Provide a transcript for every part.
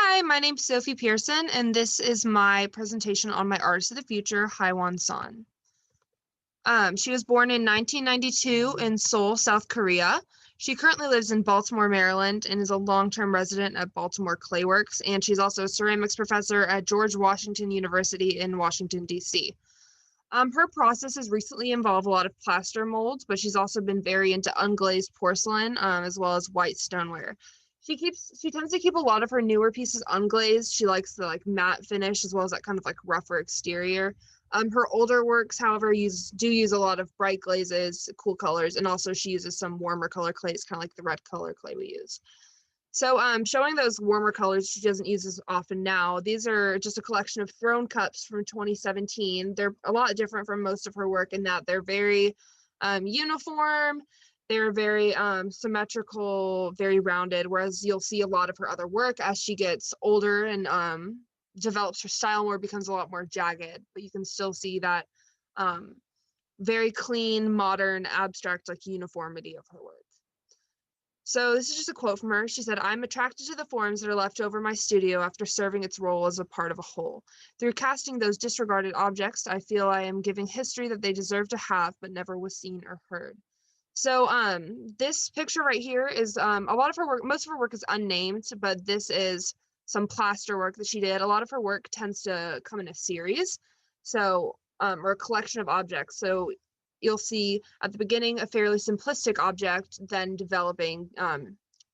Hi, my name's Sophie Pearson, and this is my presentation on my artist of the future, Haiwan San. She was born in 1992 in Seoul, South Korea. She currently lives in Baltimore, Maryland, and is a long-term resident at Baltimore Clayworks, and she's also a ceramics professor at George Washington University in Washington, D.C. Her process has recently involved a lot of plaster molds, but she's also been very into unglazed porcelain, as well as white stoneware. She tends to keep a lot of her newer pieces unglazed. She likes the matte finish as well as that kind of rougher exterior. Her older works, however, use a lot of bright glazes, cool colors, and also she uses some warmer color clays, kind of like the red color clay we use. So showing those warmer colors she doesn't use as often now. These are just a collection of throne cups from 2017. They're a lot different from most of her work in that they're very uniform. They're very symmetrical, very rounded, whereas you'll see a lot of her other work as she gets older and develops her style more, becomes a lot more jagged, but you can still see that very clean, modern, abstract uniformity of her work. So this is just a quote from her. She said, "I'm attracted to the forms that are left over my studio after serving its role as a part of a whole. Through casting those disregarded objects, I feel I am giving history that they deserve to have, but never was seen or heard." So this picture right here is a lot of her work, most of her work is unnamed, but this is some plaster work that she did. A lot of her work tends to come in a series, so or a collection of objects. So you'll see at the beginning a fairly simplistic object, then developing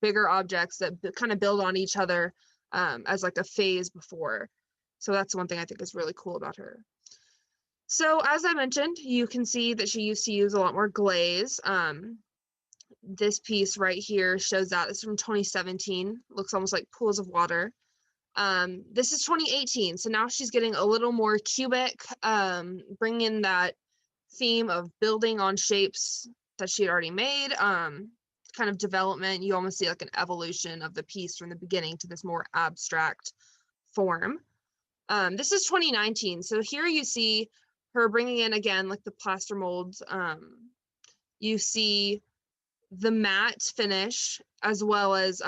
bigger objects that kind of build on each other as a phase before. So that's one thing I think is really cool about her. So as I mentioned, you can see that she used to use a lot more glaze. This piece right here shows that. It's from 2017. Looks almost like pools of water. This is 2018, so now she's getting a little more cubic, bringing in that theme of building on shapes that she had already made, kind of development. You almost see an evolution of the piece from the beginning to this more abstract form. This is 2019, so here you see her bringing in again the plaster molds. You see the matte finish as well as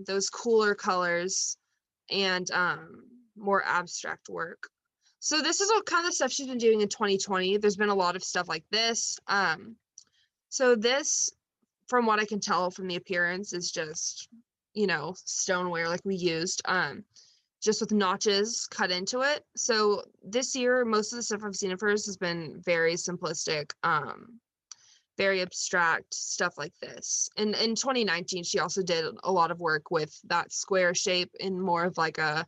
those cooler colors and more abstract work. So this is all kind of stuff she's been doing in 2020. There's been a lot of stuff like this. So this, from what I can tell from the appearance, is just, stoneware like we used, just with notches cut into it. So this year, most of the stuff I've seen of hers has been very simplistic, very abstract stuff like this. And in 2019, she also did a lot of work with that square shape in more of a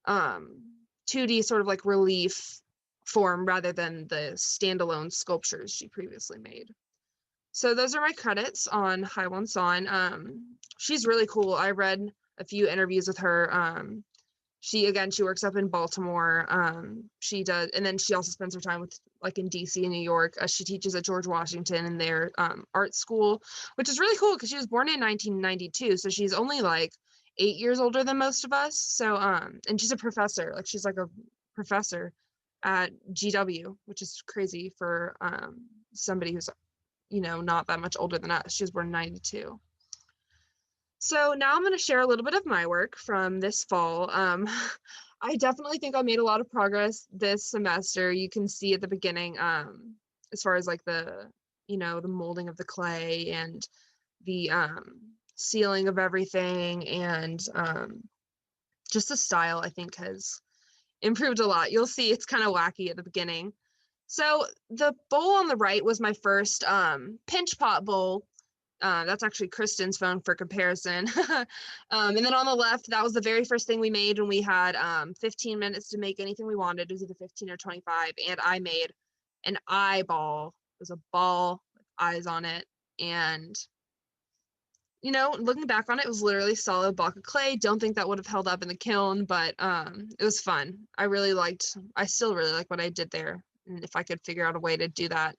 2D sort of relief form rather than the standalone sculptures she previously made. So those are my credits on Haiwan San. She's really cool. I read a few interviews with her. She works up in Baltimore. She does, and then she also spends her time with in DC and New York. She teaches at George Washington in their art school, which is really cool because she was born in 1992, so she's only 8 years older than most of us. So and she's a professor. She's a professor at GW, which is crazy for somebody who's not that much older than us. She was born in 92. So now I'm going to share a little bit of my work from this fall. I definitely think I made a lot of progress this semester. You can see at the beginning, as far as the molding of the clay and the sealing of everything, and just the style I think has improved a lot. You'll see it's kind of wacky at the beginning. So the bowl on the right was my first pinch pot bowl. That's actually Kristen's phone for comparison. And then on the left, that was the very first thing we made when we had 15 minutes to make anything we wanted. It was either 15 or 25. And I made an eyeball. It was a ball with eyes on it. And, looking back on it, it was literally a solid block of clay. Don't think that would have held up in the kiln, but it was fun. I still really like what I did there. And if I could figure out a way to do that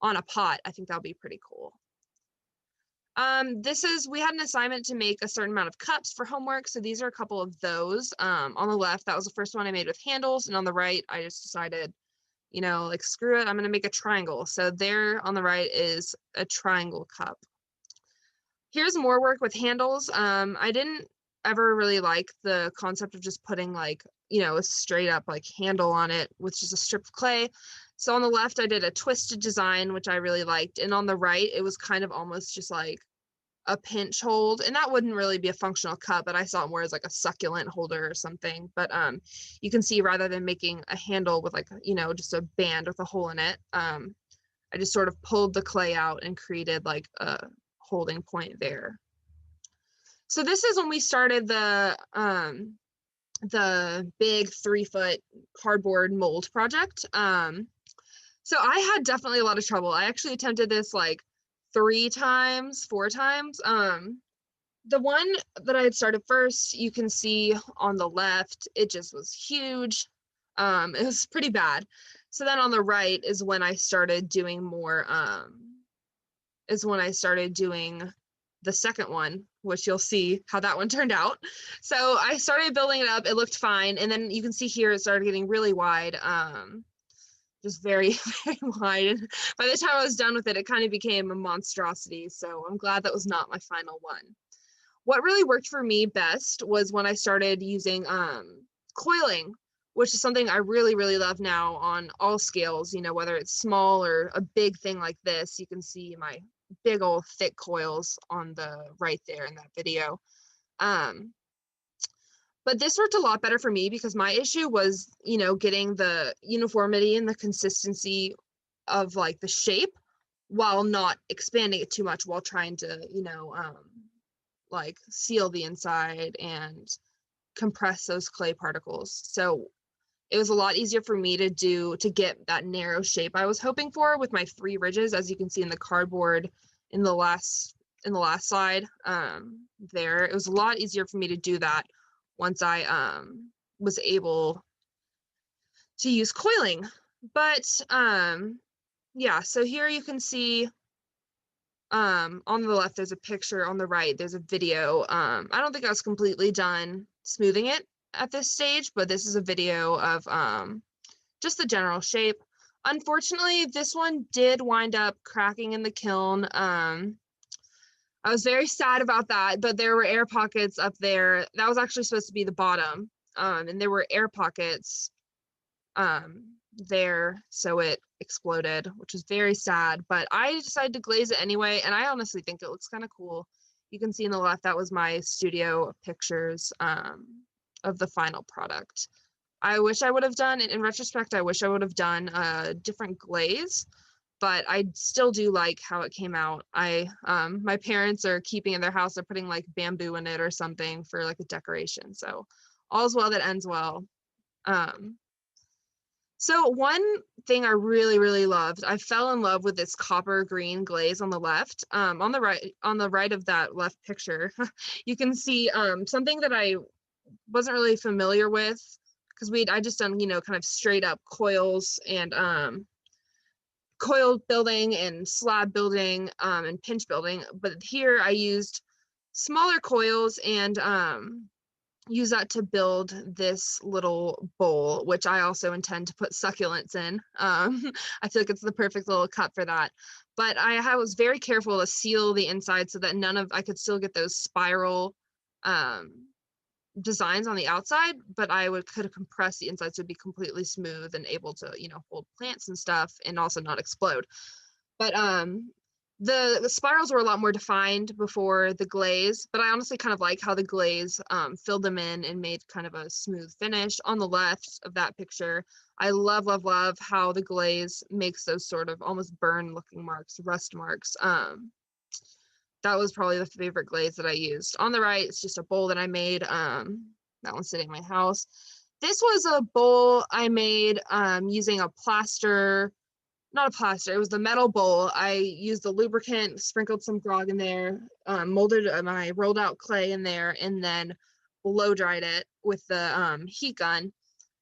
on a pot, I think that would be pretty cool. We had an assignment to make a certain amount of cups for homework. So these are a couple of those. On the left, that was the first one I made with handles. And on the right, I just decided, screw it, I'm going to make a triangle. So there on the right is a triangle cup. Here's more work with handles. I didn't ever really like the concept of just putting like, you know, a straight up like handle on it with just a strip of clay. So on the left, I did a twisted design, which I really liked. And on the right, it was kind of almost just like a pinch hold, and that wouldn't really be a functional cut, but I saw it more as like a succulent holder or something. But you can see rather than making a handle with like, you know, just a band with a hole in it, I just sort of pulled the clay out and created like a holding point there. So this is when we started the big 3-foot cardboard mold project. So I had definitely a lot of trouble. I actually attempted this like 4 times. The one that I had started first, you can see on the left, it just was huge. It was pretty bad. So then on the right is when I started doing more, the second one, which you'll see how that one turned out. So I started building it up, it looked fine. And then you can see here, it started getting really wide, just very, very wide. And by the time I was done with it, it kind of became a monstrosity. So I'm glad that was not my final one. What really worked for me best was when I started using coiling, which is something I really, really love now on all scales, you know, whether it's small or a big thing like this. You can see my big old thick coils on the right there in that video. But this worked a lot better for me because my issue was, you know, getting the uniformity and the consistency of like the shape while not expanding it too much while trying to, you know, like seal the inside and compress those clay particles. So it was a lot easier for me to get that narrow shape I was hoping for with my 3 ridges, as you can see in the cardboard in the last slide there. It was a lot easier for me to do that once I was able to use coiling. But yeah, so here you can see on the left there's a picture, on the right there's a video. I don't think I was completely done smoothing it at this stage, but this is a video of just the general shape. Unfortunately, this one did wind up cracking in the kiln. I was very sad about that, but there were air pockets up there. That was actually supposed to be the bottom, and there were air pockets there, so it exploded, which was very sad. But I decided to glaze it anyway, and I honestly think it looks kind of cool. You can see in the left, that was my studio pictures of the final product. I wish I would have done, in retrospect, I wish I would have done a different glaze, but I still do like how it came out. My parents are keeping in their house, they're putting like bamboo in it or something for like a decoration. So all's well that ends well. So one thing I really, really loved, I fell in love with this copper green glaze on the left. On the right of that left picture, you can see something that I wasn't really familiar with, because I just done, you know, kind of straight up coils and coil building and slab building and pinch building. But here I used smaller coils and use that to build this little bowl, which I also intend to put succulents in. I feel like it's the perfect little cup for that. But I was very careful to seal the inside so that I could still get those spiral designs on the outside, but could compress the inside so it'd be completely smooth and able to, you know, hold plants and stuff and also not explode. But the spirals were a lot more defined before the glaze, but I honestly kind of like how the glaze filled them in and made kind of a smooth finish. On the left of that picture, I love, love, love how the glaze makes those sort of almost burn looking marks, rust marks. That was probably the favorite glaze that I used. On the right, it's just a bowl that I made. That one's sitting in my house. This was a bowl I made using a plaster, not a plaster, it was the metal bowl. I used the lubricant, sprinkled some grog in there, molded my rolled out clay in there, and then blow dried it with the heat gun.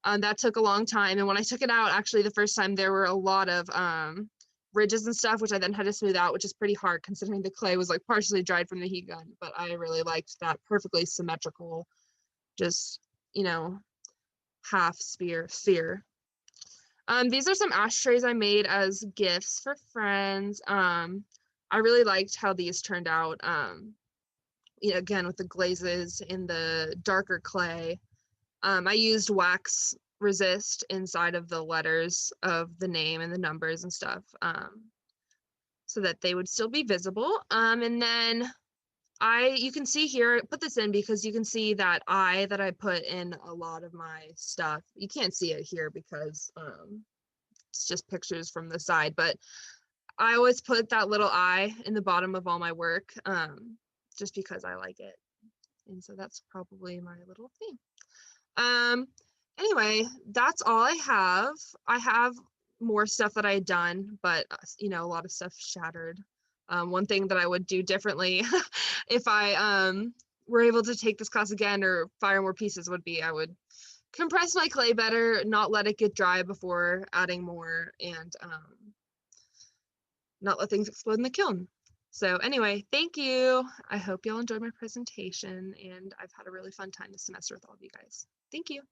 That took a long time. And when I took it out, actually the first time, there were a lot of ridges and stuff, which I then had to smooth out, which is pretty hard considering the clay was like partially dried from the heat gun. But I really liked that perfectly symmetrical, just, you know, half sphere. These are some ashtrays I made as gifts for friends. I really liked how these turned out. again, with the glazes in the darker clay. I used wax resist inside of the letters of the name and the numbers and stuff, so that they would still be visible. And then you can see here, put this in because you can see that that I put in a lot of my stuff. You can't see it here because it's just pictures from the side, but I always put that little eye in the bottom of all my work, just because I like it. And so that's probably my little thing. Anyway, that's all I have. I have more stuff that I had done, but a lot of stuff shattered. One thing that I would do differently if I were able to take this class again or fire more pieces would be I would compress my clay better, not let it get dry before adding more, and not let things explode in the kiln. So anyway, thank you. I hope y'all enjoyed my presentation, and I've had a really fun time this semester with all of you guys. Thank you.